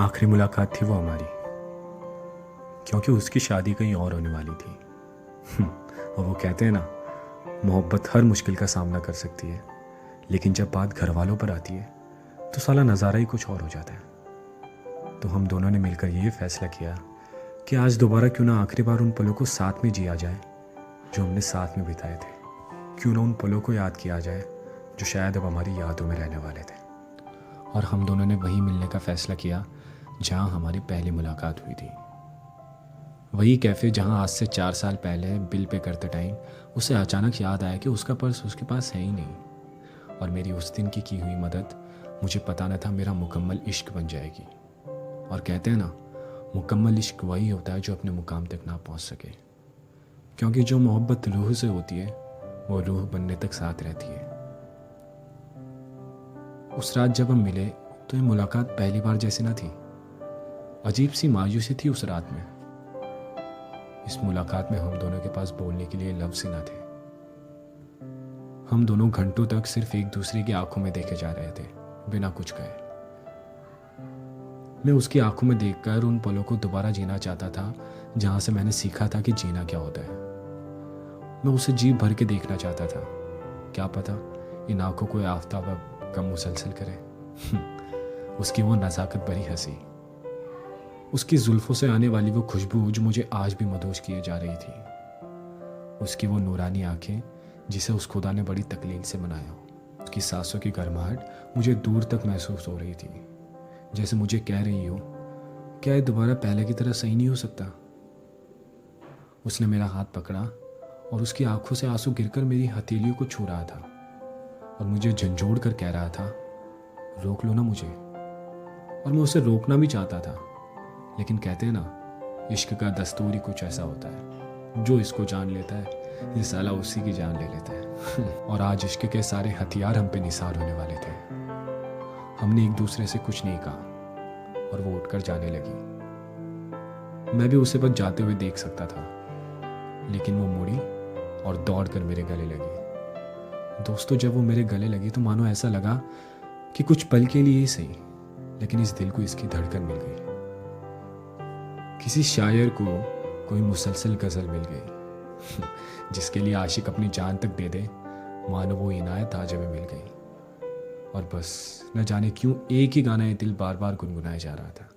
आखिरी मुलाकात थी वो हमारी, क्योंकि उसकी शादी कहीं और होने वाली थी। और वो कहते हैं ना, मोहब्बत हर मुश्किल का सामना कर सकती है, लेकिन जब बात घर वालों पर आती है तो साला नज़ारा ही कुछ और हो जाता है। तो हम दोनों ने मिलकर ये फैसला किया कि आज दोबारा क्यों ना आखिरी बार उन पलों को साथ में जिया जाए जो हमने साथ में बिताए थे। क्यों ना उन पलों को याद किया जाए जो शायद अब हमारी यादों में रहने वाले थे। और हम दोनों ने वहीं मिलने का फ़ैसला किया जहाँ हमारी पहली मुलाकात हुई थी। वही कैफ़े जहाँ आज से 4 साल पहले बिल पे करते टाइम उसे अचानक याद आया कि उसका पर्स उसके पास है ही नहीं, और मेरी उस दिन की हुई मदद मुझे पता न था मेरा मुकम्मल इश्क बन जाएगी। और कहते हैं ना, मुकम्मल इश्क वही होता है जो अपने मुकाम तक ना पहुँच सके, क्योंकि जो मोहब्बत रूह से होती है वो रूह बनने तक साथ रहती है। उस रात जब हम मिले तो ये मुलाकात पहली बार जैसी ना थी। अजीब सी मायूसी थी उस रात में। इस मुलाकात में हम दोनों के पास बोलने के लिए लफ्ज़ ही ना थे। हम दोनों घंटों तक सिर्फ एक दूसरे की आंखों में देखे जा रहे थे, बिना कुछ कहे। मैं उसकी आंखों में देखकर उन पलों को दोबारा जीना चाहता था जहां से मैंने सीखा था कि जीना क्या होता है। मैं उसे जी भर के देखना चाहता था। क्या पता इन आंखों को आफताब अब कम मुसलसल करे। उसकी वो नज़ाकत भरी हंसी, उसकी जुल्फों से आने वाली वो खुशबू जो मुझे आज भी मदहोश किए जा रही थी, उसकी वो नूरानी आंखें जिसे उस खुदा ने बड़ी तकलीफ से बनाया, उसकी सांसों की गर्माहट मुझे दूर तक महसूस हो रही थी, जैसे मुझे कह रही हो, क्या ये दोबारा पहले की तरह सही नहीं हो सकता। उसने मेरा हाथ पकड़ा और उसकी आंखों से आंसू गिरकर मेरी हथेलियों को छू रहा था और मुझे झंझोड़ कर कह रहा था, रोक लो ना मुझे। और मैं उसे रोकना भी चाहता था, लेकिन कहते हैं ना, इश्क का दस्तूर ही कुछ ऐसा होता है, जो इसको जान लेता है ये साला उसी की जान ले लेता है। और आज इश्क के सारे हथियार हम पे निसार होने वाले थे। हमने एक दूसरे से कुछ नहीं कहा और वो उठकर जाने लगी। मैं भी उसे बस जाते हुए देख सकता था, लेकिन वो मुड़ी और दौड़कर मेरे गले लगी। दोस्तों, जब वो मेरे गले लगी तो मानो ऐसा लगा कि कुछ पल के लिए ही सही, लेकिन इस दिल को इसकी धड़कन मिल गई। किसी शायर को कोई मुसलसल गज़ल मिल गई जिसके लिए आशिक अपनी जान तक दे दे, मानो वो इनायत आज हमें मिल गई। और बस न जाने क्यों एक ही गाना ये दिल बार बार गुनगुनाया जा रहा था।